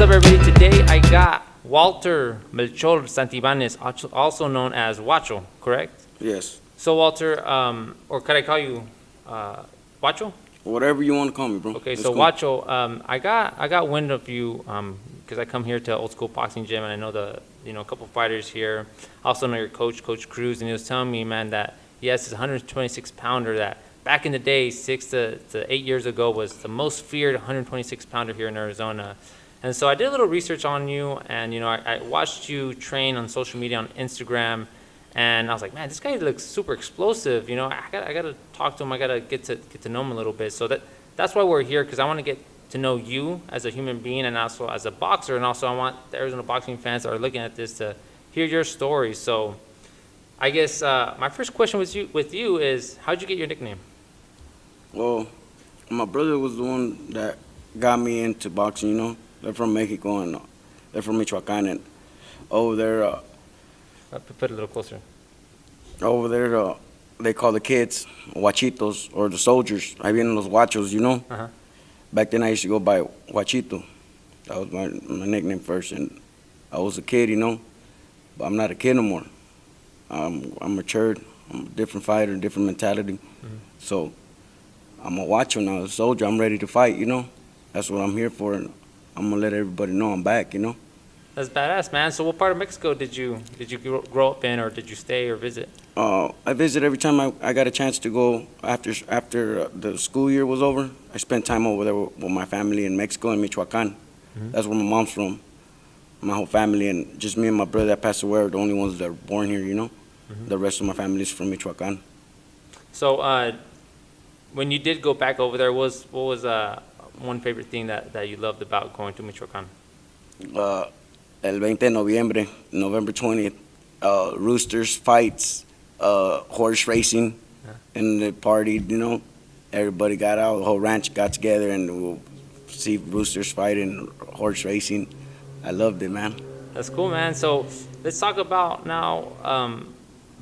up, everybody? Today I got Walter Melchor Santibanes, also known as Wacho, correct? Yes. So Walter, or could I call you Wacho? Whatever you want to call me, bro. Okay, It's so cool. Wacho, I got wind of you because I come here to Old School Boxing Gym and I know a couple fighters here. I also know your coach, Coach Cruz, and he was telling me, man, that he has this 126 pounder that back in the day, 6 to 8 years ago, was the most feared 126 pounder here in Arizona. And so I did a little research on you, and I watched you train on social media, on Instagram, and I was like, man, this guy looks super explosive. I gotta talk to him. I gotta get to know him a little bit. So that's why we're here, because I want to get to know you as a human being and also as a boxer, and also I want the Arizona boxing fans that are looking at this to hear your story. So I guess my first question with you is, how'd you get your nickname? Well, my brother was the one that got me into boxing. They're from Mexico and they're from Michoacan. And over there, Put it a little closer. over there, they call the kids Wachitos, or the soldiers. I been in los Wachos. Uh-huh. Back then I used to go by Wachito. That was my nickname first. And I was a kid, but I'm not a kid no more. I'm matured. I'm a different fighter, different mentality. Mm-hmm. So I'm a Wacho now, a soldier. I'm ready to fight, That's what I'm here for. And I'm going to let everybody know I'm back, That's badass, man. So what part of Mexico did you grow up in, or did you stay or visit? I visit every time I got a chance to go after the school year was over. I spent time over there with my family in Mexico and Michoacan. Mm-hmm. That's where my mom's from. My whole family, and just me and my brother that passed away are the only ones that are born here, Mm-hmm. The rest of my family is from Michoacan. So when you did go back over there, what was one favorite thing that you loved about going to Michoacan? El 20 de noviembre, November 20th, roosters, fights, horse racing, and the party, Everybody got out, the whole ranch got together, and we'll see roosters fighting, horse racing. I loved it, man. That's cool, man. So let's talk about now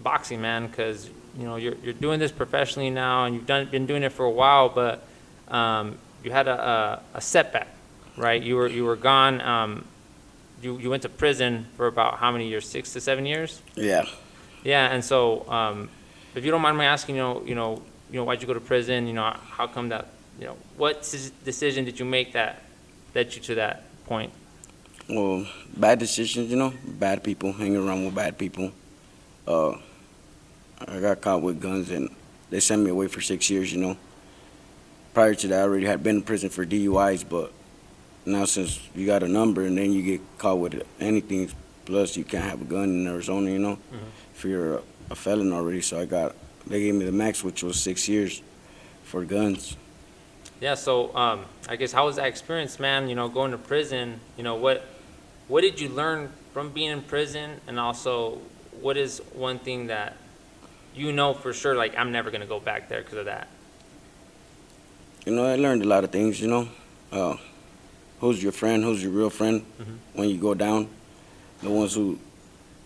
boxing, man, because you're doing this professionally now, and you've been doing it for a while, but you had a setback, right? You were gone. You went to prison for about how many years? 6 to 7 years? Yeah. Yeah, and so if you don't mind me asking, why'd you go to prison? How come that? What decision did you make that led you to that point? Well, bad decisions, bad people, hanging around with bad people. I got caught with guns, and they sent me away for 6 years, Prior to that, I already had been in prison for DUIs, but now since you got a number and then you get caught with anything, plus you can't have a gun in Arizona, Mm-hmm. if you're a felon already. So they gave me the max, which was 6 years for guns. Yeah, so I guess how was that experience, man? Going to prison. What did you learn from being in prison, and also what is one thing that for sure, like, I'm never gonna go back there because of that? I learned a lot of things. Who's your friend? Who's your real friend? Mm-hmm. When you go down, the ones who,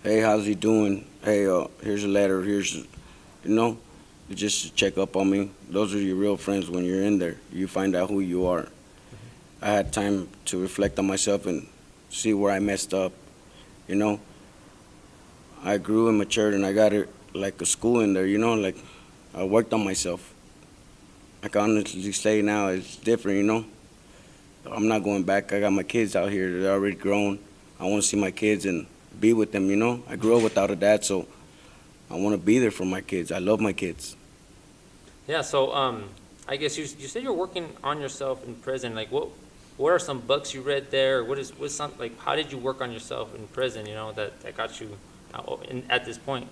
hey, how's he doing? Hey, here's a letter. Here's, just to check up on me. Those are your real friends. When you're in there, you find out who you are. Mm-hmm. I had time to reflect on myself and see where I messed up. I grew and matured, and I got it like a school in there. Like I worked on myself. I can honestly say now it's different. I'm not going back. I got my kids out here. They're already grown. I want to see my kids and be with them, I grew up without a dad, so I want to be there for my kids. I love my kids. Yeah, so I guess you said you're working on yourself in prison. Like, what are some books you read there? What's something, like, how did you work on yourself in prison, that got you at this point?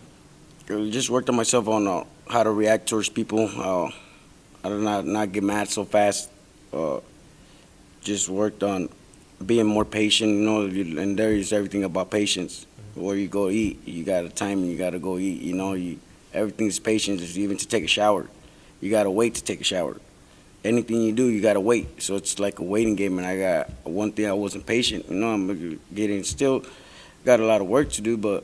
I just worked on myself on how to react towards people, how to not get mad so fast. Just worked on being more patient, and there is everything about patience. Mm-hmm. Where you go eat, you got a time and you got to go eat, everything's patience, even to take a shower. You got to wait to take a shower. Anything you do, you got to wait. So it's like a waiting game, and I got one thing, I wasn't patient. I'm still got a lot of work to do, but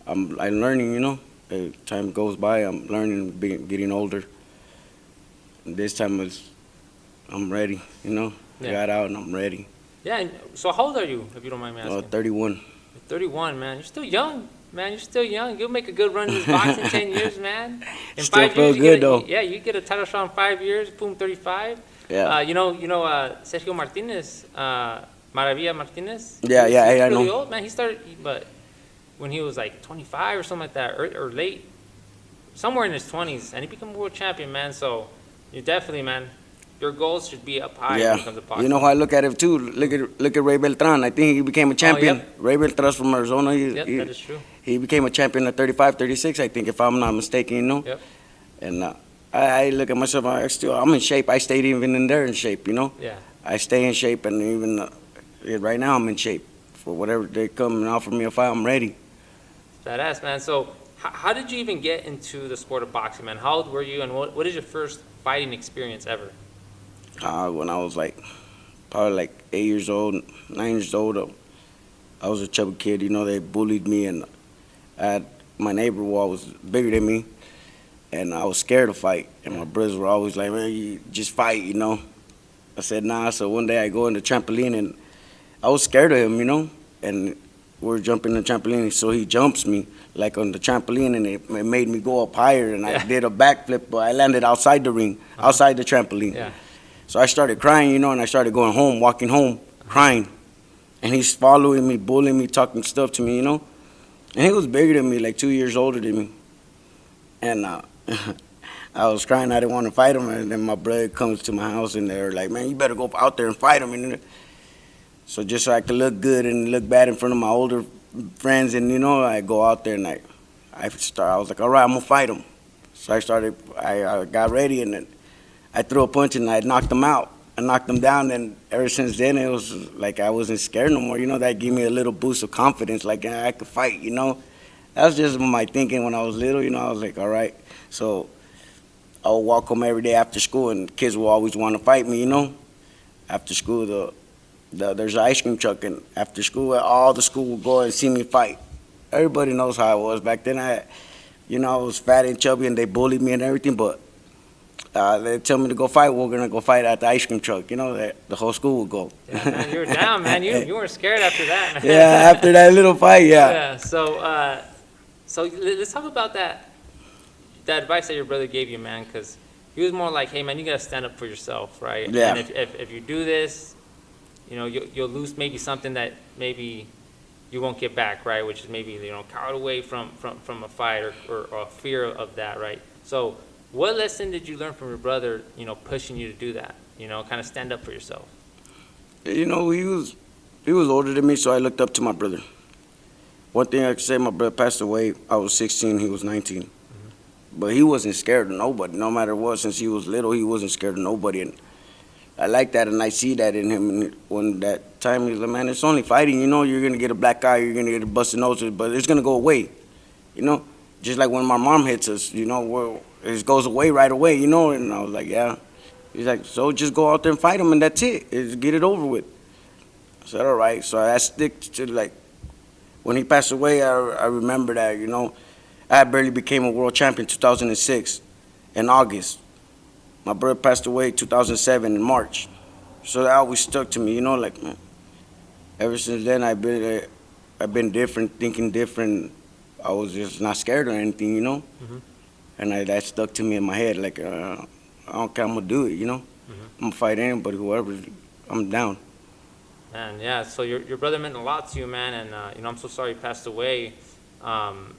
I'm learning, As time goes by, I'm learning, getting older. And this time I'm ready, Yeah. I got out and I'm ready. Yeah. So how old are you, if you don't mind me asking? 31. You're 31, man. You're still young, man. You're still young. You'll make a good run in this boxing 10 years, man. In Still 5 years, feel good though. yeah, you get a title shot in 5 years. Boom, 35. Yeah. Sergio Martinez, Maravilla Martinez. Yeah, He's I really know. old, man. He started, but when he was like 25 or something like that, or late, somewhere in his 20s, and he became a world champion, man. So you definitely, man, your goals should be up high when it comes to boxing. You know how I look at it too. Look at Ray Beltran. I think he became a champion. yep. Ray Beltran's from Arizona. Yep, that is true. He became a champion at 35, 36, I think, if I'm not mistaken. You know. Yep. And I look at myself. I'm in shape. I stayed even in there in shape. You know. Yeah. I stay in shape, and even right now I'm in shape for whatever they come and offer me a fight. I'm ready. Badass, man. So how did you even get into the sport of boxing, man? How old were you, and what is your first fighting experience ever? When I was probably 8 years old, 9 years old, I was a chubby kid. You know, they bullied me, and my neighbor was bigger than me, and I was scared to fight. And my brothers were always like, "Man, you just fight," you know. I said, "Nah." So one day I go in the trampoline, and I was scared of him, you know. And we're jumping the trampoline, so he jumps me like on the trampoline, and it made me go up higher, and I did a backflip, but I landed outside the ring, outside the trampoline. Yeah. So I started crying, you know, and I started going home, walking home, crying. And he's following me, bullying me, talking stuff to me, you know. And he was bigger than me, like 2 years older than me. And I was crying, I didn't want to fight him. And then my brother comes to my house, and they're like, "Man, you better go out there and fight him." And so just so I could look good and look bad in front of my older friends, and, you know, I go out there, and I was like, "All right, I'm going to fight him." So I got ready, and then I threw a punch, and I knocked him out. I knocked him down, and ever since then, it was like I wasn't scared no more. You know, that gave me a little boost of confidence, like, yeah, I could fight, you know. That was just my thinking when I was little, you know. I was like, all right. So I would walk home every day after school, and kids would always want to fight me, you know. After school, there's an ice cream truck, and after school, all the school would go and see me fight. Everybody knows how I was back then. I was fat and chubby, and they bullied me and everything, but they tell me to go fight. We're gonna go fight at the ice cream truck. You know, the whole school would go. Yeah, man, you were down, man. You weren't scared after that, man. Yeah, after that little fight, yeah. Yeah. So let's talk about that advice that your brother gave you, man, because he was more like, "Hey, man, you gotta stand up for yourself, right? Yeah. And if you do this, you know, you'll lose maybe something that maybe you won't get back, right? Which is maybe, you know, cowed away from a fight or a fear of that, right? So what lesson did you learn from your brother, you know, pushing you to do that, you know, kind of stand up for yourself? You know, he was older than me, so I looked up to my brother. One thing I could say, my brother passed away. I was 16, he was 19. Mm-hmm. But he wasn't scared of nobody, no matter what. Since he was little, he wasn't scared of nobody. And I like that, and I see that in him. And when that time, he's like, "Man, it's only fighting. You know, you're going to get a black eye, you're going to get a busted nose, but it's going to go away." You know, just like when my mom hits us, you know, it goes away right away, you know. And I was like, "Yeah." He's like, "So just go out there and fight him, and that's it. Just get it over with." I said, "All right." So I stick to, like, when he passed away, I remember that, you know, I barely became a world champion in 2006 in August. My brother passed away 2007 in March. So that always stuck to me, you know, like, man. Ever since then, I've been different, thinking different. I was just not scared or anything, you know. Mm-hmm. And that stuck to me in my head, like, I don't care, I'm going to do it, you know. Mm-hmm. I'm going to fight anybody, whoever, I'm down. Man, yeah, so your brother meant a lot to you, man, and, you know, I'm so sorry he passed away. And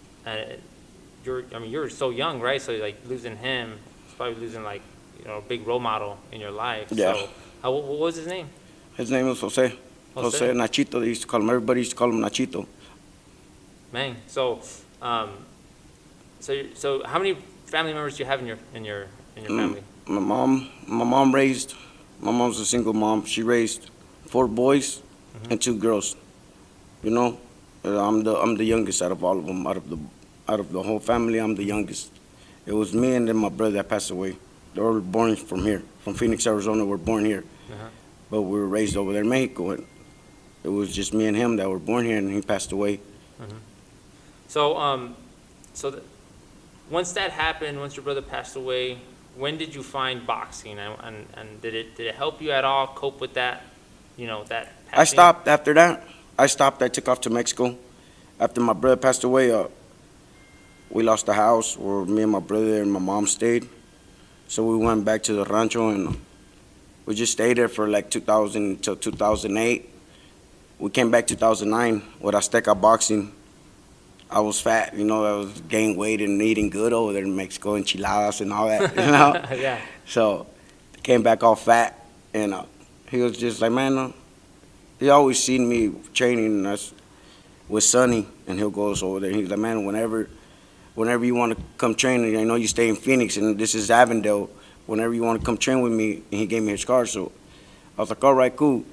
you're so young, right? So, like, losing him, it's probably losing, like, you know, a big role model in your life. Yeah. So, what was his name? His name was Jose Nachito. They used to call him, everybody used to call him Nachito. Man, so how many family members do you have in your family? My mom's a single mom. She raised 4 boys and 2 girls. You know, I'm the youngest out of all of them. Out of the whole family, I'm the youngest. It was me and then my brother that passed away. They were born from here, from Phoenix, Arizona. We're born here, but we were raised over there in Mexico. And it was just me and him that were born here, and he passed away. So, once that happened, once your brother passed away, when did you find boxing, and did it help you at all cope with that, you know, that I stopped after that. I stopped. I took off to Mexico. After my brother passed away, we lost the house where me and my brother and my mom stayed. So we went back to the rancho and we just stayed there for like 2000 till 2008. We came back 2009 with Azteca Boxing. I was fat, you know, I was gaining weight and eating good over there in Mexico, enchiladas and all that, you know. Yeah. So came back all fat, and he was just like, man, he always seen me training us with Sonny, and he'll go over there. He's like, man, whenever you want to come train, I know you stay in Phoenix, and this is Avondale. Whenever you want to come train with me, and he gave me his card. So I was like, all right, cool.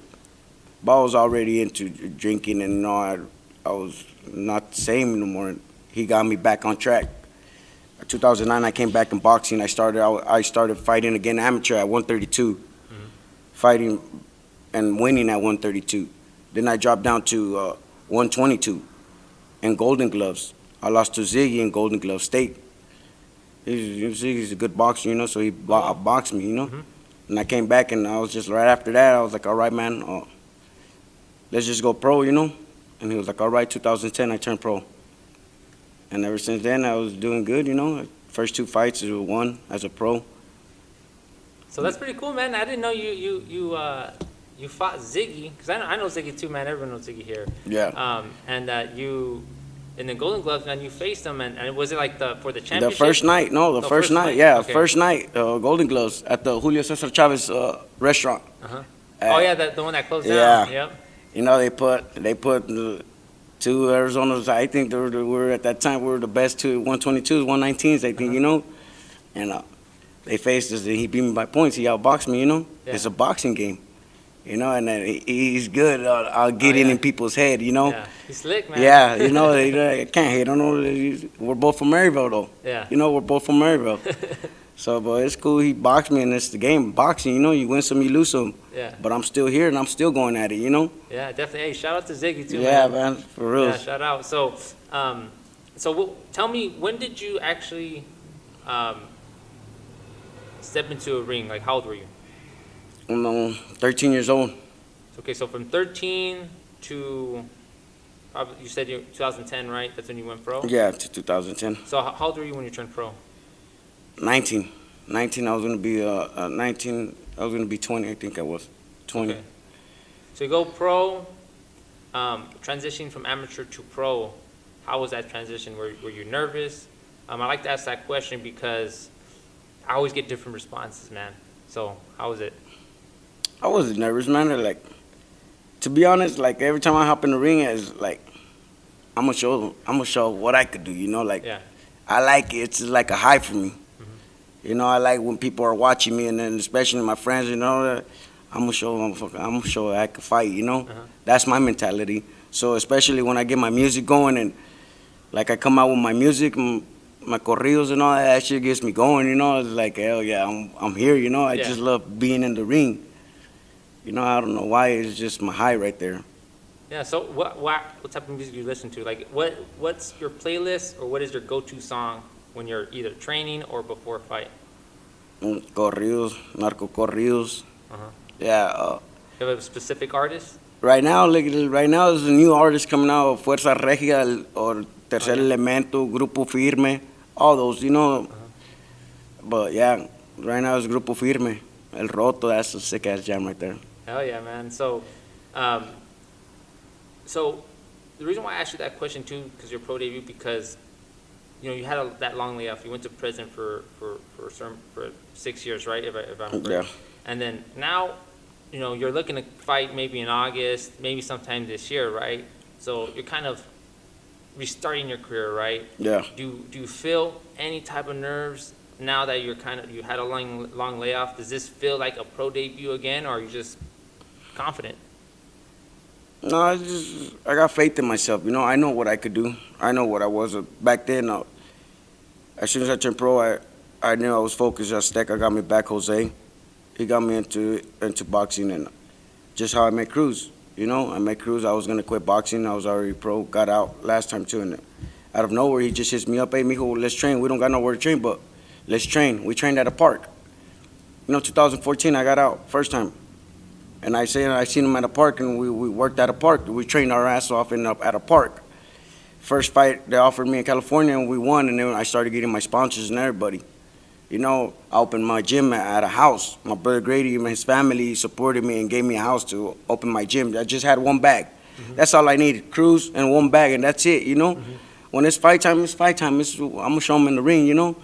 But I was already into drinking, and you know, I was not the same anymore. He got me back on track. In 2009, I came back in boxing. I started fighting again amateur at 132, fighting and winning at 132. Then I dropped down to 122 in Golden Gloves. I lost to Ziggy in Golden Glove State. Ziggy's a good boxer, you know, so he boxed me, you know. And I came back, and I was just right after that, I was like, all right, man, let's just go pro, you know. And he was like, all right, 2010, I turned pro. And ever since then, I was doing good, you know. First 2 fights, I won as a pro. So that's pretty cool, man. I didn't know you fought Ziggy, because I know Ziggy too, man. Everyone knows Ziggy here. Yeah. And you, in the Golden Gloves, man, you faced him, and was it like for the championship? The first night, no, the first night, yeah, okay. First night, Golden Gloves at the Julio Cesar Chavez restaurant. Oh yeah, the one that closed down. Yeah. Yep. You know, they put 2 Arizonas. I think they were at that time, we were the best 2 122s, 119s, I think, you know. And they faced us, and he beat me by points. He outboxed me, you know. Yeah. It's a boxing game, you know, and he's good. I'll get in people's head, you know. Yeah, he's slick, man. Yeah, you know, I can't hate on him. We're both from Maryville, though. Yeah. You know, we're both from Maryville. So, but it's cool. He boxed me, and it's the game. Boxing, you know, you win some, you lose some. Yeah. But I'm still here, and I'm still going at it, you know? Yeah, definitely. Hey, shout out to Ziggy, too, man. Yeah, man, for real. Yeah, shout out. So, tell me, when did you actually step into a ring? Like, how old were you? I'm 13 years old. Okay, so from 13 to, probably, you said 2010, right? That's when you went pro? Yeah, to 2010. So how old were you when you turned pro? 19. I was going to be 19. I was going to be 20, I think I was. 20. Okay. So you go pro, transitioning from amateur to pro. How was that transition? Were you nervous? I like to ask that question because I always get different responses, man. So how was it? I wasn't nervous, man. Like, to be honest, like every time I hop in the ring, it's like I'm gonna show what I could do. You know, like yeah. I like it. It's like a high for me. You know, I like when people are watching me, and then especially my friends. You know, I'm gonna show I can fight. You know, that's my mentality. So especially when I get my music going, and like I come out with my music, my corridos and all that shit gets me going. You know, it's like hell yeah, I'm here. You know, I just love being in the ring. You know, I don't know why, it's just my high right there. Yeah. So what type of music do you listen to? Like what's your playlist, or what is your go-to song when you're either training or before a fight? Corridos, narco corridos. Yeah. You have a specific artist? Right now, there's a new artist coming out, Fuerza Regia or Tercer Elemento, Grupo Firme, all those, you know. But yeah, right now it's Grupo Firme. El Roto, that's a sick ass jam right there. Hell yeah, man. So, so the reason why I asked you that question too, because your pro debut, because you know you had that long layoff. You went to prison for 6 years, right? If I'm correct. Yeah. And then now, you know, you're looking to fight maybe in August, maybe sometime this year, right? So you're kind of restarting your career, right? Yeah. Do you feel any type of nerves now that you had a long layoff? Does this feel like a pro debut again, or are you just confident? No, I got faith in myself. You know, I know what I could do. I know what I was back then. As soon as I turned pro, I knew I was focused. Azteca got me back, Jose. He got me into boxing, and just how I met Cruz. You know, I met Cruz. I was gonna quit boxing. I was already pro. Got out last time too, and out of nowhere he just hits me up. Hey, mijo, let's train. We don't got nowhere to train, but let's train. We trained at a park. You know, 2014 I got out first time. And I seen him at a park, and we worked at a park. We trained our ass off at a park. First fight they offered me in California, and we won. And then I started getting my sponsors and everybody. You know, I opened my gym at a house. My brother Grady and his family supported me and gave me a house to open my gym. I just had one bag. That's all I needed, Cruz and one bag, and that's it, you know. When it's fight time, it's fight time. I'm going to show them in the ring, you know.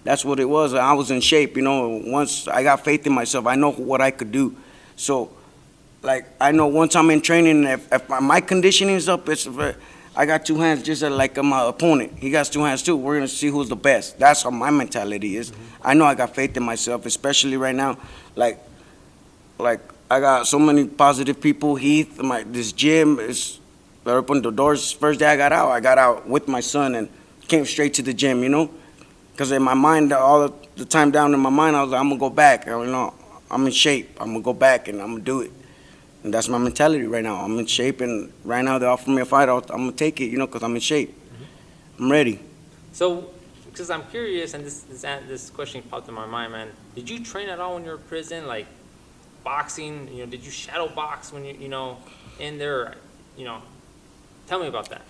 That's what it was. I was in shape, you know. Once I got faith in myself, I know what I could do. So, like, I know once I'm in training, if my conditioning is up, I got two hands just like my opponent. He got two hands too. We're going to see who's the best. That's how my mentality is. I know I got faith in myself, especially right now. Like I got so many positive people. Heath, this gym is, they opened the doors. First day I got out with my son and came straight to the gym, you know. Because in my mind, all the time down in my mind, I was like, I'm going to go back. You know, I'm in shape. I'm going to go back and I'm going to do it. And that's my mentality right now. I'm in shape, and right now they offer me a fight. I'm going to take it, you know, because I'm in shape. I'm ready. So, because I'm curious, and this question popped in my mind, man. Did you train at all when you were in prison, like boxing? You know, did you shadow box when you know, in there? You know, tell me about that.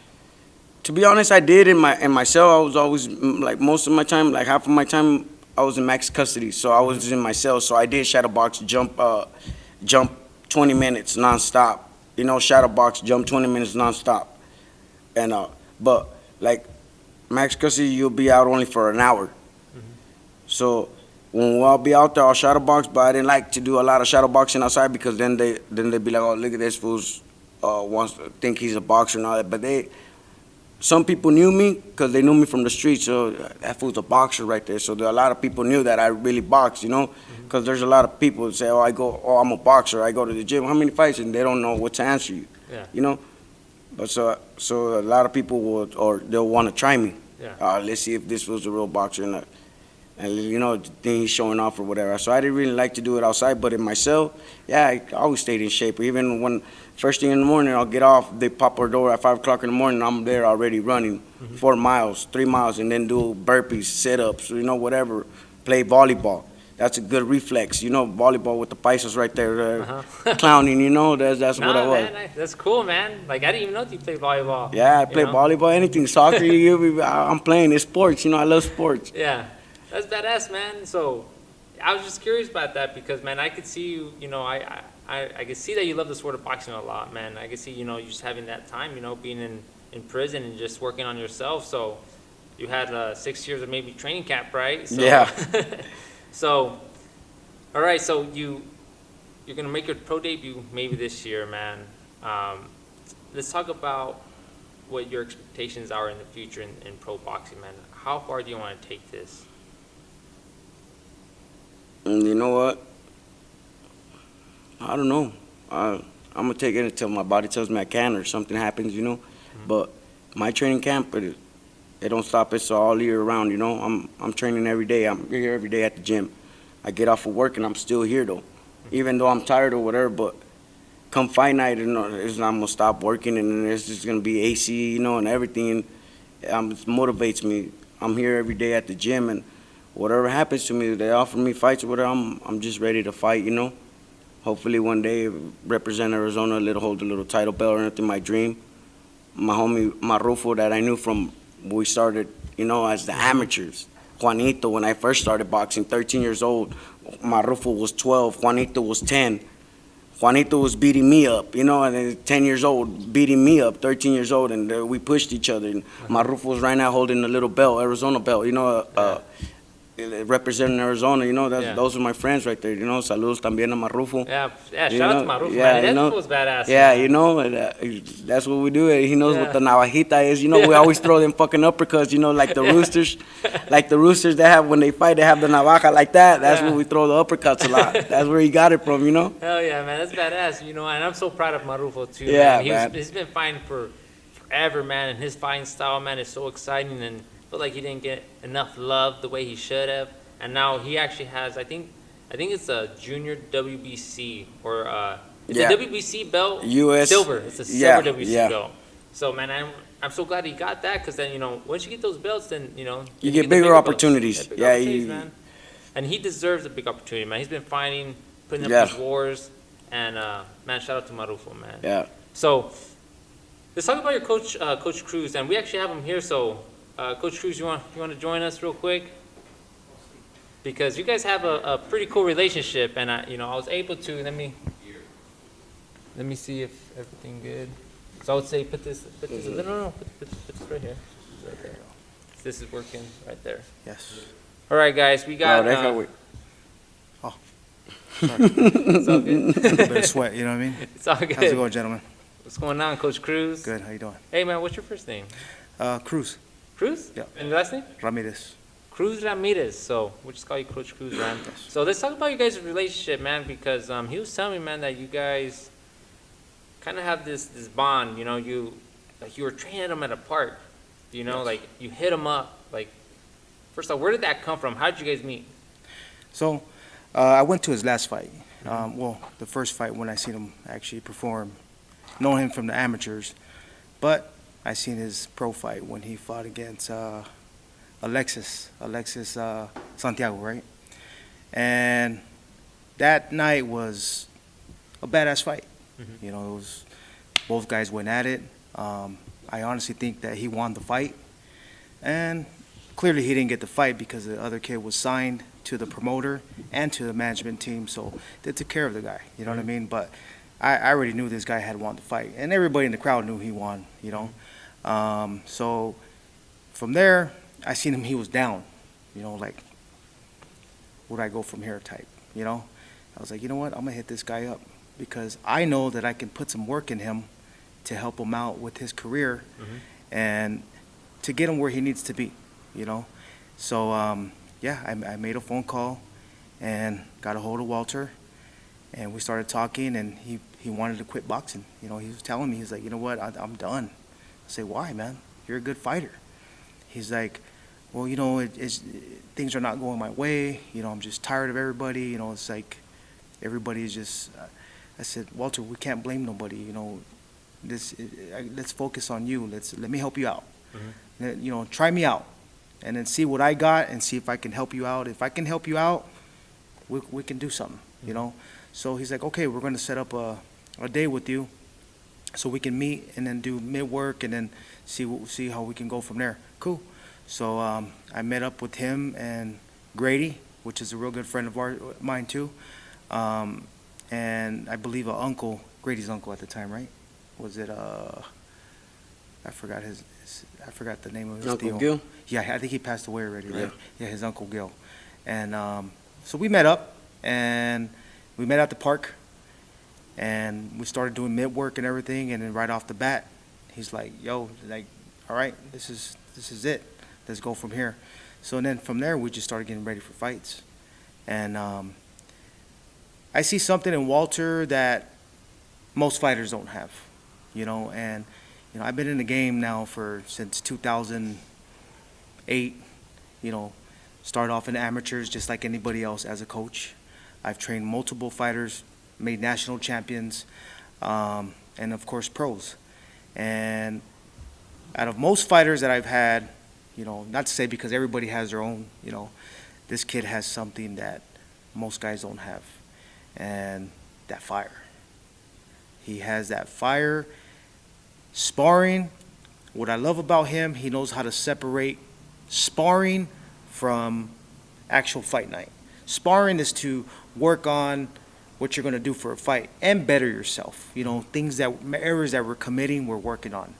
To be honest, I did in my cell. I was always, like, most of my time, like half of my time, I was in max custody. So I was in my cell. So I did shadow box, jump 20 minutes nonstop. You know, shadow box, jump 20 minutes nonstop. And but like max custody, you'll be out only for an hour. So when I'll be out there, I'll shadow box. But I didn't like to do a lot of shadow boxing outside because then they'd be like, oh, look at this fool's wants to think he's a boxer and all that. But some people knew me because they knew me from the streets. So that fool's a boxer right there. So a lot of people knew that I really boxed, you know. Because there's a lot of people that say, oh, I'm a boxer. I go to the gym. How many fights? And they don't know what to answer you, you know. But so a lot of people they'll want to try me. Let's see if this was a real boxer or not. And, you know, then he's showing off or whatever. So I didn't really like to do it outside. But in my cell, I always stayed in shape. Even when first thing in the morning, I'll get off. They pop our door at 5 o'clock in the morning. I'm there already running 4 miles, 3 miles, and then do burpees, sit-ups, you know, whatever. Play volleyball. That's a good reflex, you know, volleyball with the Paisas right there, clowning, you know, that's what I was. Man, that's cool, man. Like, I didn't even know you played volleyball. Yeah, I play volleyball, anything, soccer, I'm playing, it's sports, you know, I love sports. Yeah, that's badass, man. So, I was just curious about that because, man, I could see you, you know, I could see that you love the sport of boxing a lot, man. I could see, you know, you just having that time, you know, being in prison and just working on yourself. So, you had 6 years of maybe training camp, right? So, yeah. So, all right, so you're going to make your pro debut maybe this year, man. Let's talk about what your expectations are in the future in pro boxing, man. How far do you want to take this? You know what? I don't know. I'm going to take it until my body tells me I can or something happens, you know. But my training camp, it don't stop. It's all year round, you know. I'm training every day. I'm here every day at the gym. I get off of work and I'm still here though, even though I'm tired or whatever. But come fight night, you know, I'm gonna stop working and it's just gonna be AC, you know, and everything. And it motivates me. I'm here every day at the gym, and whatever happens to me, they offer me fights or whatever. I'm just ready to fight, you know. Hopefully one day represent Arizona, hold a little title belt or anything. My dream. My homie Marufo that I knew from. We started, you know, as the amateurs. Juanito, when I first started boxing, 13 years old. Marufo was 12. Juanito was 10. Juanito was beating me up, you know, and then 10 years old, beating me up, 13 years old, and we pushed each other. And Marufo was right now holding a little belt, Arizona belt, you know, representing Arizona, you know, those are my friends right there, you know. Saludos también a Marufo. Yeah, shout out to Marufo, man. That was badass. Yeah, man. You know, that's what we do. He knows what the navajita is. You know, we always throw them fucking uppercuts, you know, like the roosters. Like the roosters they have when they fight, they have the navaja like that. That's where we throw the uppercuts a lot. That's where he got it from, you know. Hell yeah, man. That's badass, you know, and I'm so proud of Marufo, too, yeah, man. He's been fighting for forever, man, and his fighting style, man, is so exciting, and felt like he didn't get enough love the way he should have. And now he actually has, I think it's a junior WBC or it's a WBC belt. US silver. It's a silver WBC belt. So man, I'm so glad he got that because then you know once you get those belts, then you know you get bigger opportunities. Man. And he deserves a big opportunity, man. He's been fighting, putting up his wars, And man, shout out to Marufo, man. Yeah. So let's talk about your coach, Coach Cruz, and we actually have him here. So, Coach Cruz, you want to join us real quick? Because you guys have a pretty cool relationship, and I was able to let me see if everything good. So I would say put this put this right here. Right there. This is working right there. Yes. All right, guys, we got. that's how we. It's all good. A bit of sweat, you know what I mean? It's all good. How's it going, gentlemen? What's going on, Coach Cruz? Good. How you doing? Hey, man, what's your first name? Cruz. Cruz? Yeah. And your last name? Ramirez. Cruz Ramirez. So we'll just call you Coach Cruz, man. So let's talk about you guys' relationship, man, because he was telling me, man, that you guys kind of have this bond. You know, you were training him at a park. You know, like you hit him up. Like, first off, where did that come from? How did you guys meet? So, I went to his last fight. Well, the first fight when I seen him actually perform, know him from the amateurs, but I seen his pro fight when he fought against Alexis Santiago, right? And that night was a badass fight. You know, it was, both guys went at it. I honestly think that he won the fight, and clearly he didn't get the fight because the other kid was signed to the promoter and to the management team, so they took care of the guy, you know what I mean? But I already knew this guy had won the fight, and everybody in the crowd knew he won, you know? So from there, I seen him, he was down, you know, like, where do I go from here type, you know? I was like, you know what, I'm gonna hit this guy up because I know that I can put some work in him to help him out with his career and to get him where he needs to be, you know? So, yeah, I made a phone call and got a hold of Walter, and we started talking, and he wanted to quit boxing. You know, he was telling me, he's like, you know what, I'm done. I say, why, man? You're a good fighter. He's like, well, you know, things are not going my way. You know, I'm just tired of everybody. You know, it's like everybody's just, I said, Walter, we can't blame nobody. You know, let's focus on you. Let me help you out. You know, try me out. And then see what I got and see if I can help you out. If I can help you out, we can do something, you know? So he's like, okay, we're going to set up a day with you so we can meet and then do mid-work and then see how we can go from there. Cool. So I met up with him and Grady, which is a real good friend of mine too. And I believe Grady's uncle at the time, right? Was it, I forgot the name of his Uncle deal. Gil? Yeah, I think he passed away already, right? Yeah, his Uncle Gil. And so we met up, and we met at the park, and we started doing mid-work and everything, and then right off the bat, he's like, yo, like, all right, this is it. Let's go from here. So then from there, we just started getting ready for fights. And I see something in Walter that most fighters don't have, you know, and you know, I've been in the game now since 2008, you know, started off in amateurs just like anybody else as a coach. I've trained multiple fighters, made national champions, and of course pros. And out of most fighters that I've had, you know, not to say because everybody has their own, you know, this kid has something that most guys don't have, and that fire. He has that fire. Sparring, what I love about him, he knows how to separate sparring from actual fight night. Sparring is to work on what you're going to do for a fight and better yourself. You know, errors that we're committing, we're working on.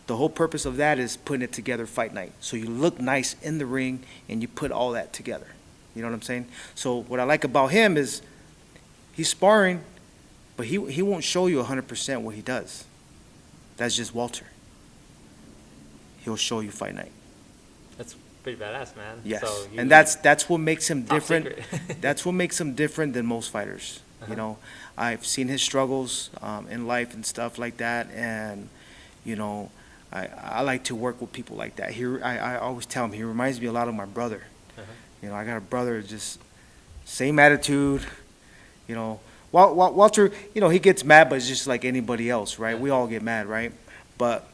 The whole purpose of that is putting it together fight night. So you look nice in the ring and you put all that together. You know what I'm saying? So what I like about him is he's sparring, but he won't show you 100% what he does. That's just Walter. He'll show you fight night. That's pretty badass, man. Yes, So and that's what makes him different. secret. That's what makes him different than most fighters. You know, I've seen his struggles in life and stuff like that, and you know, I like to work with people like that. I always tell him he reminds me a lot of my brother. You know, I got a brother just same attitude. You know. Walter, you know, he gets mad, but it's just like anybody else, right? We all get mad, right? But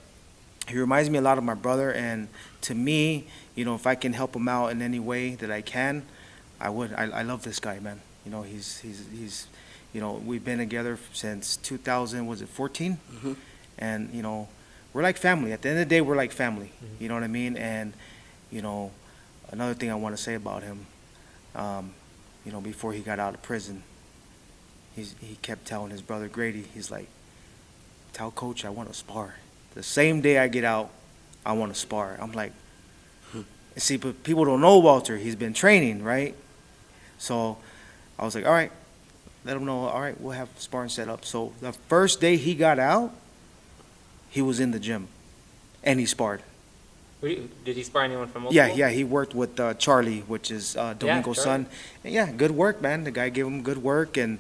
he reminds me a lot of my brother, and to me, you know, if I can help him out in any way that I can, I would. I love this guy, man. You know, he's You know, we've been together since 2000, was it 14? Mhm. And, you know, we're like family. At the end of the day, we're like family. Mhm. You know what I mean? And, you know, another thing I want to say about him, you know, before he got out of prison, he kept telling his brother Grady, he's like, tell Coach I want to spar. The same day I get out, I want to spar. I'm like, see, but people don't know Walter. He's been training, right? So I was like, all right, let him know, all right, we'll have sparring set up. So the first day he got out, he was in the gym, and he sparred. Did he spar anyone from old Yeah, school? yeah, he worked with Charlie, which is Domingo's Charlie. son. And yeah, good work, man. The guy gave him good work, and,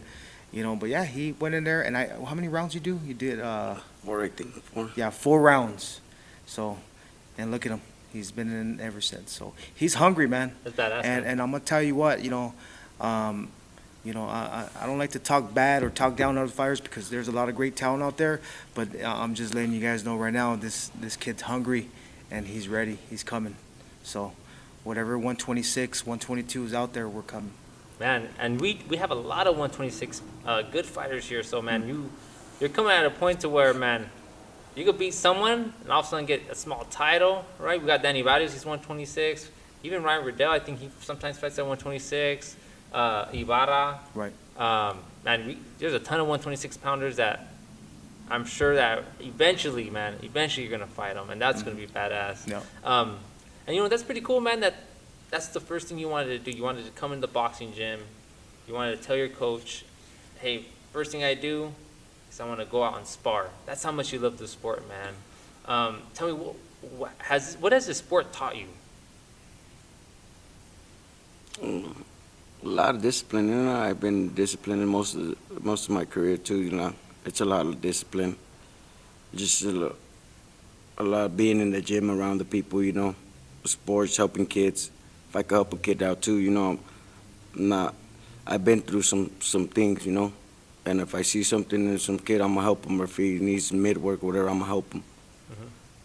you know, but yeah, he went in there, and how many rounds you do? You did, 4, I think. 4. yeah, 4 rounds. So, and look at him. He's been in ever since. So he's hungry, man. That's badass. And man. I'm gonna tell you what, I don't like to talk bad or talk down other fighters because there's a lot of great talent out there. But I'm just letting you guys know right now, this kid's hungry, and he's ready. He's coming. So whatever 126, 122 is out there, we're coming. Man, and we have a lot of 126 good fighters here. So man, you're coming at a point to where, man, you could beat someone and all of a sudden get a small title, right? We got Danny Barrios, he's 126. Even Ryan Riddell, I think he sometimes fights at 126. Ibarra. Right. Man, there's a ton of 126 pounders that I'm sure that eventually you're gonna fight them, and that's gonna be badass. Yeah. And you know that's pretty cool, man. That's the first thing you wanted to do. You wanted to come in the boxing gym. You wanted to tell your coach, hey, first thing I do is I want to go out and spar. That's how much you love the sport, man. Tell me, what has the sport taught you? A lot of discipline. You know, I've been disciplined most of my career too. You know, it's a lot of discipline. Just a lot of being in the gym around the people. You know, sports, helping kids. If I could help a kid out too, you know, I've been through some things, you know, and if I see something in some kid, I'm gonna help him. Or if he needs mid work, whatever, I'm gonna help him.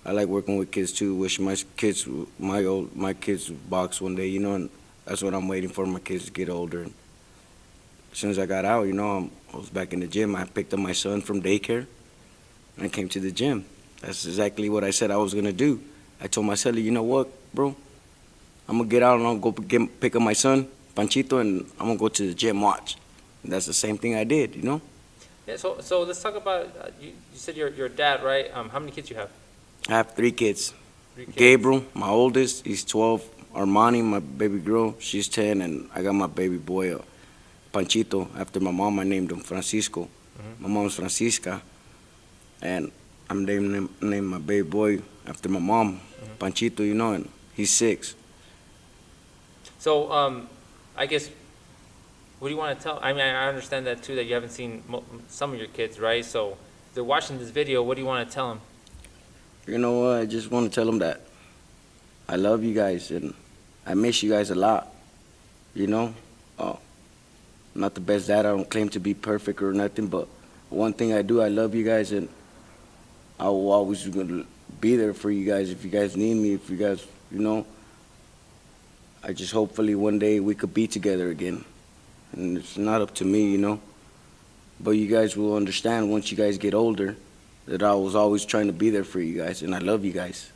I like working with kids too. Wish my kids box one day, you know, and that's what I'm waiting for, my kids to get older. And as soon as I got out, you know, I was back in the gym. I picked up my son from daycare, and I came to the gym. That's exactly what I said I was gonna do. I told my son, you know what, bro? I'm gonna get out and I'll go pick up my son, Panchito, and I'm gonna go to the gym, watch. And that's the same thing I did, you know? Yeah. So let's talk about you said your dad, right? How many kids you have? I have 3 kids. 3 kids. Gabriel, my oldest, he's 12. Armani, my baby girl, she's 10. And I got my baby boy, Panchito. After my mom, I named him Francisco. My mom's Francisca. And I'm naming my baby boy after my mom, Panchito, you know, and he's 6. So, I guess, what do you want to tell? I mean, I understand that too, that you haven't seen some of your kids, right? So, if they're watching this video, what do you want to tell them? You know what? I just want to tell them that I love you guys and I miss you guys a lot. You know, not the best dad. I don't claim to be perfect or nothing, but one thing I do, I love you guys, and I will always gonna be there for you guys if you guys need me. If you guys, you know, I just hopefully one day we could be together again, and it's not up to me, you know. But you guys will understand once you guys get older that I was always trying to be there for you guys, and I love you guys.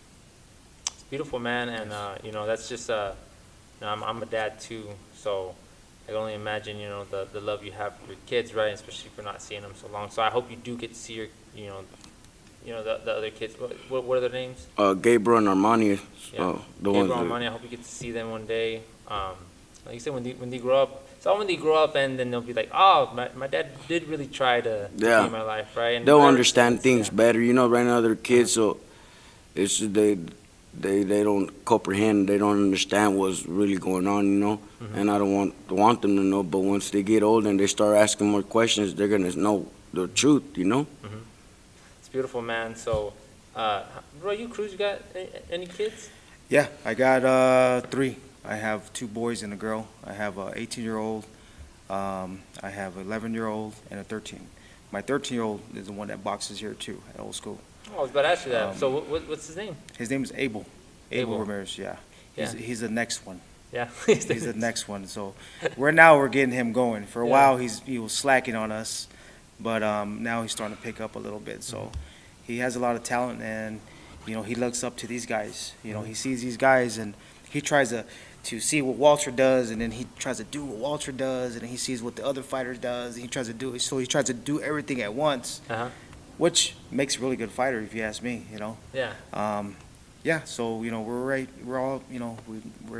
It's beautiful, man, and you know that's just you know, I'm a dad too, so I can only imagine, you know, the love you have for your kids, right? Especially if you're not seeing them so long. So I hope you do get to see your, you know, the other kids. What are their names? Gabriel and Armani, Yeah. the Gabriel ones. and Armani, I hope you get to see them one day. Like you said, when they grow up, so when they grow up, and then they'll be like, oh, my dad did really try to be in my life, right? And They'll ever understand since, things yeah. better, you know. Right now they're kids, so it's they don't comprehend, they don't understand what's really going on, you know. And I don't want them to know, but once they get old and they start asking more questions, they're gonna know the truth, you know. It's beautiful, man. So, bro, Cruz, you got any kids? Yeah, I got 3. I have 2 boys and a girl. I have a 18-year-old. I have an 11-year-old and a 13. My 13-year-old is the one that boxes here too at old school. Oh, I was about to ask you that. So what's his name? His name is Abel. Abel. Ramirez. Yeah. Yeah. He's the next one. Yeah. He's the next one. So we're getting him going. For a while, he was slacking on us, but now he's starting to pick up a little bit. So he has a lot of talent, and he looks up to these guys. He sees these guys, and he tries to see what Wacho does, and then he tries to do what Wacho does, and then he sees what the other fighter does, and he tries to do it. So he tries to do everything at once, which makes a really good fighter, if you ask me. Yeah. Yeah, so we're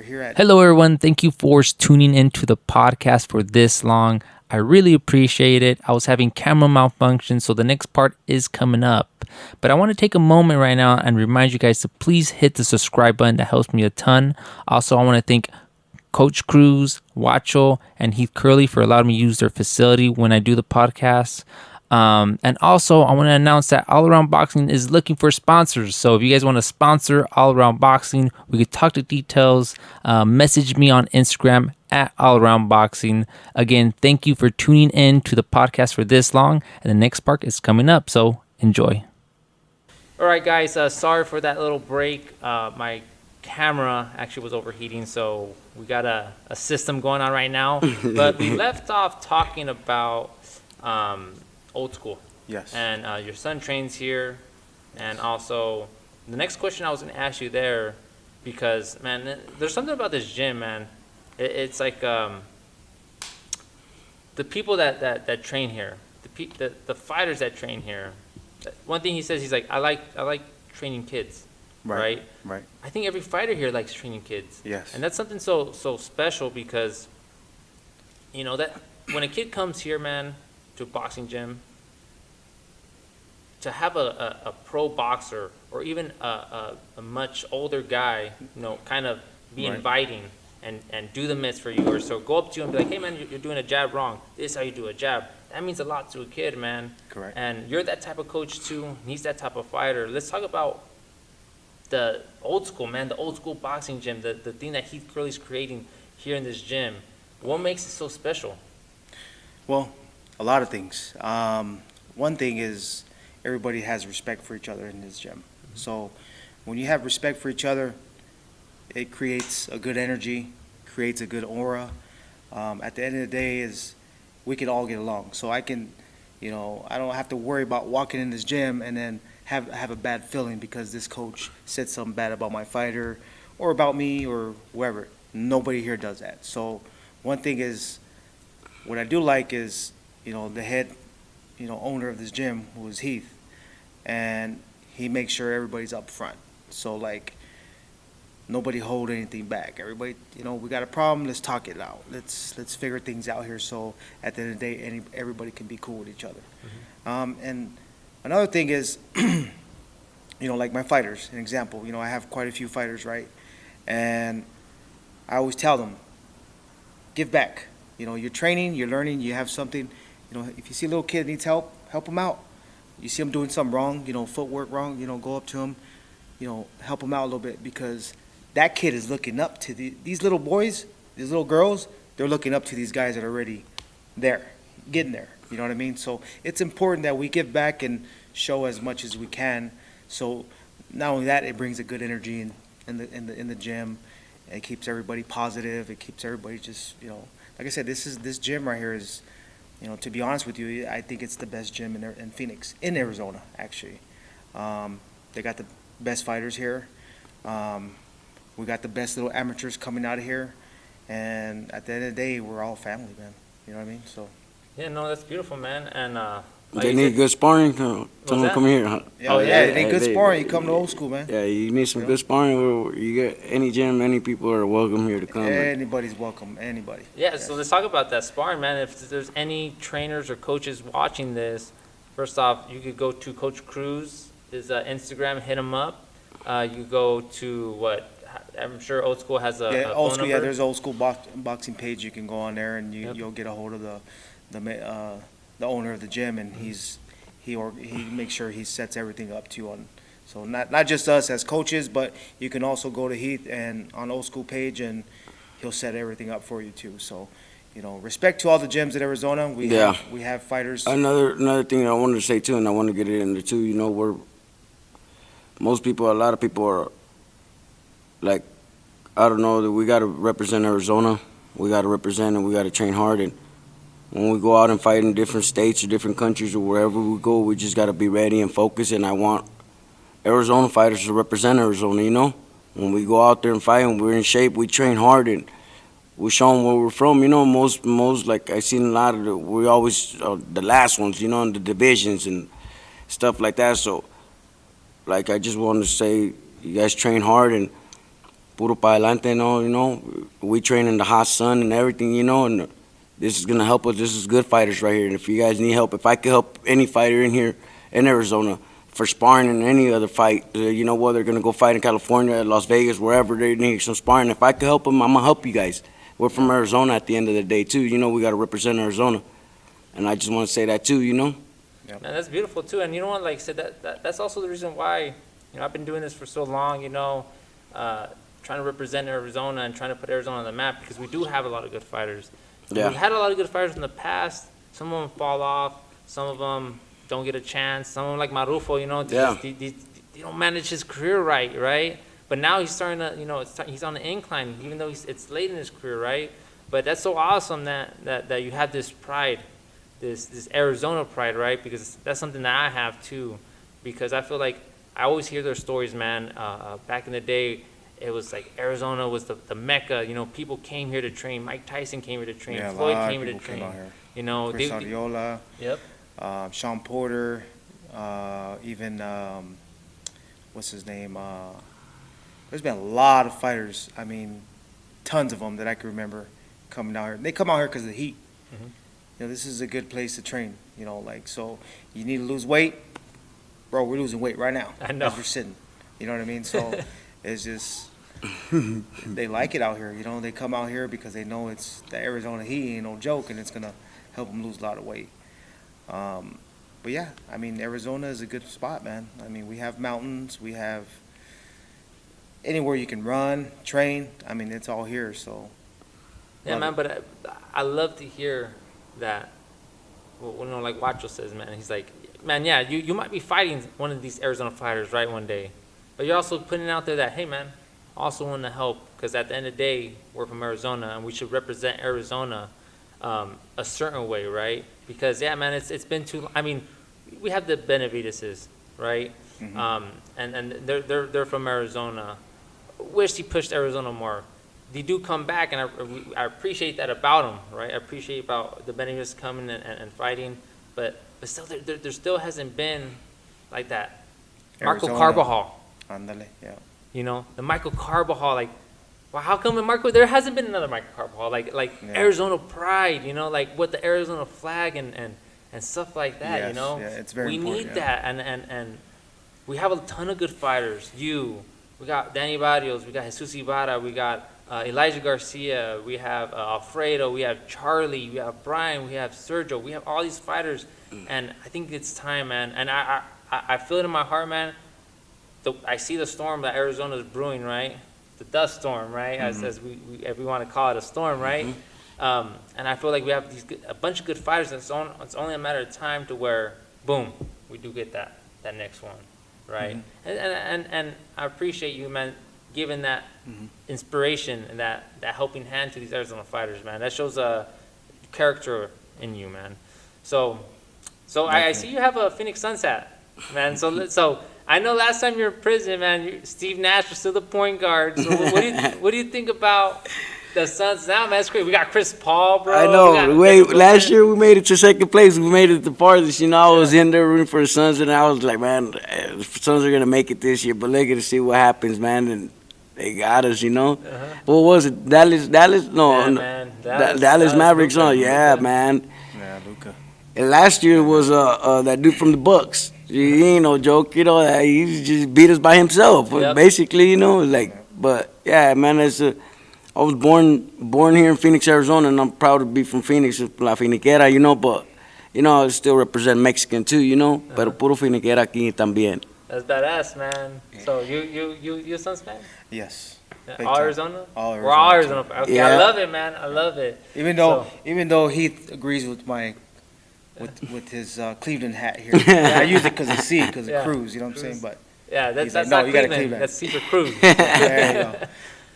here at. Hello, everyone. Thank you for tuning into the podcast for this long. I really appreciate it. I was having camera malfunction, so the next part is coming up. But I want to take a moment right now and remind you guys to please hit the subscribe button. That helps me a ton. Also, I want to thank Coach Cruz, Wacho, and Heath Curley for allowing me to use their facility when I do the podcast. And also, I want to announce that All Around Boxing is looking for sponsors. So if you guys want to sponsor All Around Boxing, we could talk the details. Message me on Instagram at All Around Boxing. Again, thank you for tuning in to the podcast for this long. And the next part is coming up, so enjoy. All right, guys. Sorry for that little break. My camera actually was overheating, so we got a system going on right now. But we left off talking about old school. Yes. And your son trains here. And also, the next question I was going to ask you there, because, man, there's something about this gym, man. It's like the people that train here, the fighters that train here. One thing he says, he's like, I like training kids. Right. I think every fighter here likes training kids. Yes. And that's something so special because, that when a kid comes here, man, to a boxing gym, to have a pro boxer or even a much older guy, kind of be inviting and do the mitts for you, or so go up to you and be like, hey, man, you're doing a jab wrong. This is how you do a jab. That means a lot to a kid, man. Correct. And you're that type of coach, too. And he's that type of fighter. Let's talk about the old school, man, the old school boxing gym, the thing that Heath Curley's creating here in this gym. What makes it so special? Well, a lot of things. One thing is everybody has respect for each other in this gym. So when you have respect for each other, it creates a good energy, creates a good aura. At the end of the day is we can all get along. So I can, I don't have to worry about walking in this gym and then have a bad feeling because this coach said something bad about my fighter or about me or whoever. Nobody here does that. So one thing is, what I do like is, the head, owner of this gym, who is Heath, and he makes sure everybody's up front. So, like, nobody hold anything back. Everybody, we got a problem, let's talk it out. Let's figure things out here so at the end of the day, everybody can be cool with each other. And another thing is, like my fighters, an example, I have quite a few fighters, right? And I always tell them, give back. You're training, you're learning, you have something. If you see a little kid needs help him out. You see him doing something wrong, footwork wrong, go up to him, help him out a little bit because that kid is looking up to these little boys, these little girls, they're looking up to these guys that are already there, getting there. You know what I mean? So it's important that we give back and show as much as we can. So not only that, it brings a good energy in the gym. It keeps everybody positive. It keeps everybody just, like I said, this gym right here is, to be honest with you, I think it's the best gym in Phoenix, in Arizona, actually. They got the best fighters here. We got the best little amateurs coming out of here. And at the end of the day, we're all family, man. You know what I mean? So. Yeah, no, that's beautiful, man. And like They need good sparring. Tell them come here. Huh? They need good sparring. You come to old school, man. Yeah, you need some good sparring. You get any gym, any people are welcome here to come. Anybody's welcome. Anybody. Yeah, so let's talk about that sparring, man. If there's any trainers or coaches watching this, first off, you could go to Coach Cruz, his Instagram, hit him up. You go to what? I'm sure Old School has a Old phone School. number. Yeah, there's Old School boxing page. You can go on there and you'll get a hold of the owner of the gym, and he makes sure he sets everything up to you on. So not just us as coaches, but you can also go to Heath and on Old School page, and he'll set everything up for you too. So, respect to all the gyms in Arizona. We have fighters. Another thing I wanted to say too, and I want to get it in there too. A lot of people are like I don't know, that we got to represent Arizona. We got to represent and we got to train hard. And when we go out and fight in different states or different countries or wherever we go, we just got to be ready and focused. And I want Arizona fighters to represent Arizona, you know? When we go out there and fight and we're in shape, we train hard and we show them where we're from. You know, most like I seen a lot of we always the last ones, you know, in the divisions and stuff like that. So, like, I just wanted to say, you guys train hard and puro pa adelante, you know. We train in the hot sun and everything, you know, and this is going to help us. This is good fighters right here. And if you guys need help, if I could help any fighter in here in Arizona for sparring in any other fight, you know, whether they're going to go fight in California, Las Vegas, wherever they need some sparring, if I could help them, I'm going to help you guys. We're from Arizona at the end of the day, too. You know, we got to represent Arizona. And I just want to say that, too, you know. Man, that's beautiful too, and you know what? Like I said, that's also the reason why I've been doing this for so long. Trying to represent Arizona and trying to put Arizona on the map because we do have a lot of good fighters. Yeah. We had a lot of good fighters in the past. Some of them fall off. Some of them don't get a chance. Some of them, like Marufo, they don't manage his career right? But now he's starting to, he's on the incline, even though it's late in his career, right? But that's so awesome that you have this pride. This Arizona pride, right? Because that's something that I have too. Because I feel like I always hear their stories, man. Back in the day, it was like Arizona was the mecca. You know, people came here to train. Mike Tyson came here to train. Yeah, Floyd a lot of came here to people train. came out here. You know, Chris Ariola, Yep. Sean Porter, even what's his name? There's been a lot of fighters. I mean, tons of them that I can remember coming out here. They come out here because of the heat. Mhm. You know, this is a good place to train. You know, like, so you need to lose weight, bro. We're losing weight right now. I know. As we're sitting. You know what I mean? So it's just they like it out here. You know, they come out here because they know it's the Arizona heat ain't no joke, and it's gonna help them lose a lot of weight. But yeah, I mean, Arizona is a good spot, man. I mean, we have mountains, we have anywhere you can run, train. I mean, it's all here. So Yeah, man. But I love to hear that. Well, like Wacho says, man. He's like, man, yeah, you might be fighting one of these Arizona fighters, right, one day. But you're also putting out there that, hey, man, I also want to help because at the end of the day, we're from Arizona and we should represent Arizona a certain way, right? Because, yeah, man, it's been too – I mean, we have the Benavideses, right? Mhm. And they're from Arizona. Wish he pushed Arizona more. They do come back, and I appreciate that about them, right? I appreciate about the Benavides coming and fighting, but still, there still hasn't been like that. Marco Arizona. Carbajal. Andale, yeah. You know, the Michael Carbajal, like, well, how come there hasn't been another Michael Carbajal, like Yeah. Arizona pride, you know, like with the Arizona flag and stuff like that, you Yes, know? yeah, it's very we important, need yeah. that, and we have a ton of good fighters. We got Danny Barrios, we got Jesus Ibarra, we got Elijah Garcia, we have Alfredo, we have Charlie, we have Brian, we have Sergio, we have all these fighters, and I think it's time, man, and I feel it in my heart, man. I see the storm that Arizona is brewing, right? The dust storm, right? As if we want to call it a storm, right? And I feel like we have a bunch of good fighters. And it's only a matter of time to where, boom, we do get that next one, right? And I appreciate you, man, giving that inspiration and that helping hand to these Arizona fighters, man. That shows a character in you, man. So I see you have a Phoenix Suns hat, man. So I know last time you were in prison, man, Steve Nash was still the point guard. So what do you think about the Suns now, man? It's great. We got Chris Paul, bro. I know. Last year we made it to second place. We made it the farthest. You know, I was in there rooting for the Suns, and I was like, man, the Suns are gonna make it this year. But look at to see what happens, man. And they got us, you know. What was it? Dallas? No, Yeah, no. man. Dallas Mavericks. Luka. Oh, yeah, man. Yeah, Luka. And last year was that dude from the Bucks. He ain't no joke, you know. He just beat us by himself, Yep. basically, you know. Like, but yeah, man, I was born here in Phoenix, Arizona, and I'm proud to be from Phoenix, La Finiquera, you know. But you know, I still represent Mexican too, you know. Pero puro Finiquera aquí también. That's badass, man. So you a Suns fan? Yes. Yeah, Big all time. Arizona? All We're all Arizona. Arizona. Okay, Yeah. I love it, man. I love it. Even though Heath agrees with my with his Cleveland hat here. I use it because of C, because of Yeah. Cruz. You know what I'm saying? Cruz. But Yeah, He's that's like, no, not you gotta Cleveland. Cleveland. That's Super Cruz. there you go.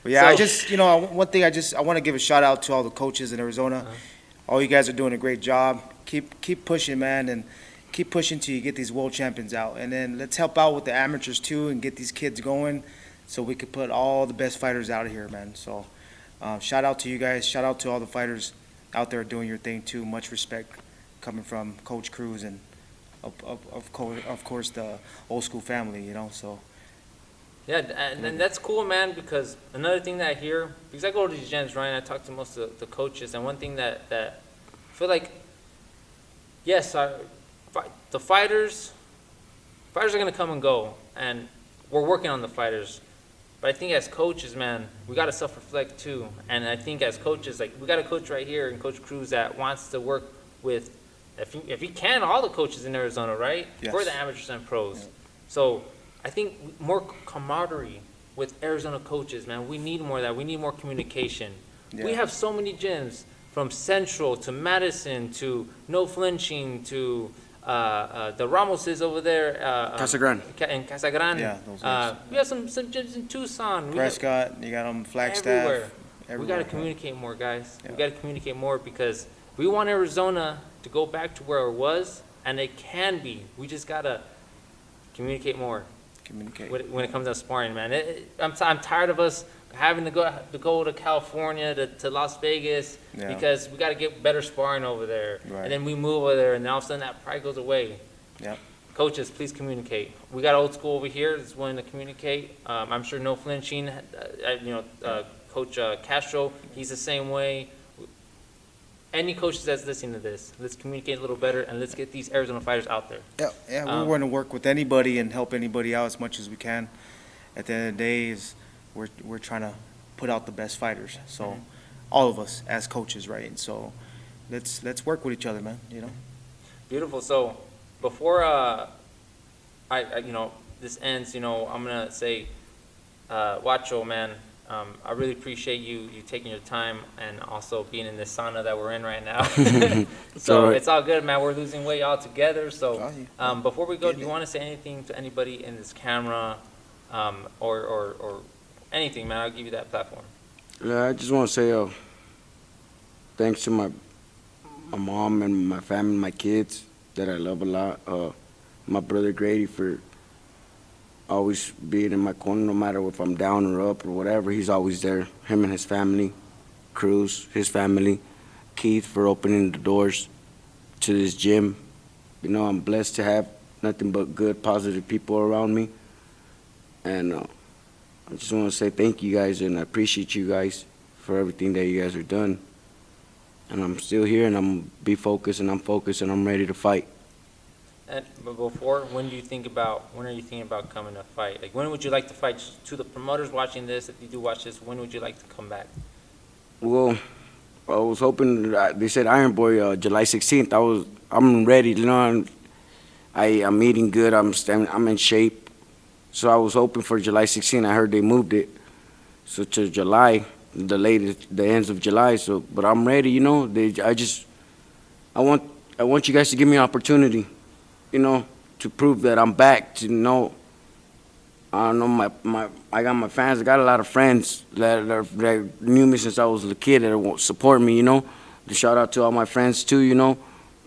But yeah, So- I just, one thing I want to give a shout out to all the coaches in Arizona. All you guys are doing a great job. Keep pushing, man, and keep pushing till you get these world champions out. And then let's help out with the amateurs too and get these kids going so we could put all the best fighters out here, man. So shout out to you guys. Shout out to all the fighters out there doing your thing too. Much respect coming from Coach Cruz and of course the old school family, so. Yeah, and that's cool, man, because another thing that I hear, because I go to these gyms, right, and I talk to most of the coaches, and one thing that I feel like, yes, the fighters are going to come and go, and we're working on the fighters. But I think as coaches, man, we got to self-reflect too. And I think as coaches, like, we got a coach right here, and Coach Cruz, that wants to work with, if he can, all the coaches in Arizona, right? Yes. For the amateurs and pros. Yeah. So I think more camaraderie with Arizona coaches, man. We need more of that. We need more communication. We Yeah. have so many gyms, from Central to Madison to No Flinching to the Ramoses over there. Casa Grande. In Casa Grande. Yeah, those guys. We have some gyms in Tucson. Prescott, you got them Flagstaff. Everywhere. We everywhere. got to communicate more, guys. Yeah. We got to communicate more because we want Arizona to go back to where it was, and it can be. We just got to communicate more Communicate. when it comes to sparring, man. I'm tired of us having to go to California to Las Vegas Yeah. because we got to get better sparring over there. Right. And then we move over there, and then all of a sudden that pride goes away. Yep. Coaches, please communicate. We got old school over here that's willing to communicate. I'm sure No Flinching, Coach Castro, he's the same way. Any coaches that's listening to this, let's communicate a little better, and let's get these Arizona fighters out there. Yeah, we're going to work with anybody and help anybody out as much as we can. At the end of the day, we're trying to put out the best fighters. So, all of us as coaches, right? And so, let's work with each other, man. Beautiful. So, before this ends, I'm gonna say, Wacho, man, I really appreciate you taking your time and also being in this sauna that we're in right now. So all right. it's all good, man. We're losing weight all together. So Oh, yeah. before we go, do you want to say anything to anybody in this camera, or anything, man? I'll give you that platform. Yeah, I just want to say thanks to my mom and my family, my kids that I love a lot. My brother Grady for always being in my corner, no matter if I'm down or up or whatever. He's always there. Him and his family, Cruz, his family, Keith for opening the doors to this gym. I'm blessed to have nothing but good, positive people around me. And I just want to say thank you guys, and I appreciate you guys for everything that you guys are done. And I'm still here, and I'm be focused, and I'm focused, and I'm ready to fight. But before, when are you thinking about coming to fight? Like, when would you like to fight? To the promoters watching this, if you do watch this, when would you like to come back? Well, I was hoping, they said Iron Boy, July 16th. I'm ready, I'm eating good, I'm in shape. So I was hoping for July 16th. I heard they moved it. So to July, the ends of July. So, but I'm ready, I want you guys to give me an opportunity, to prove that I'm back, I got my fans. I got a lot of friends that knew me since I was a kid that support me, To shout out to all my friends too,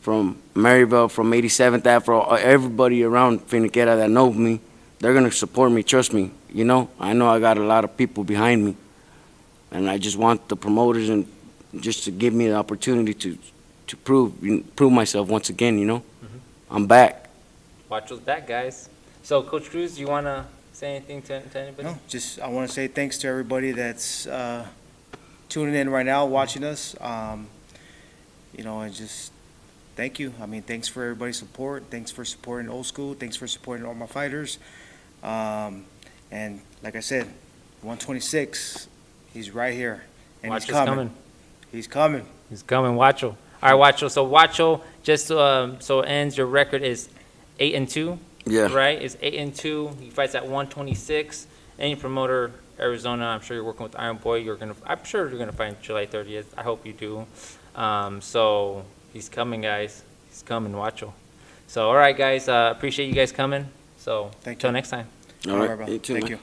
from Maryville, from 87th Ave, for everybody around Finiquera that know me. They're going to support me, trust me, I know I got a lot of people behind me. And I just want the promoters and just to give me the opportunity to prove myself once again, I'm back. Wacho's back, guys. So, Coach Cruz, do you want to say anything to anybody? No, I want to say thanks to everybody that's tuning in right now, watching us. And just thank you. Thanks for everybody's support. Thanks for supporting Old School. Thanks for supporting all my fighters. And like I said, 126, he's right here. And Wacho's he's coming. coming. He's coming. He's coming, Wacho. All right, Wacho. So, Wacho, just so it ends, your record is 8-2. Yeah. Right? It's 8-2. He fights at 126. Any promoter, Arizona, I'm sure you're working with Iron Boy. I'm sure you're gonna fight July 30th. I hope you do. So he's coming, guys. He's coming, Wacho. So all right, guys. Appreciate you guys coming. So Thank until you. next time. All right, bro. you too, Thank man. you.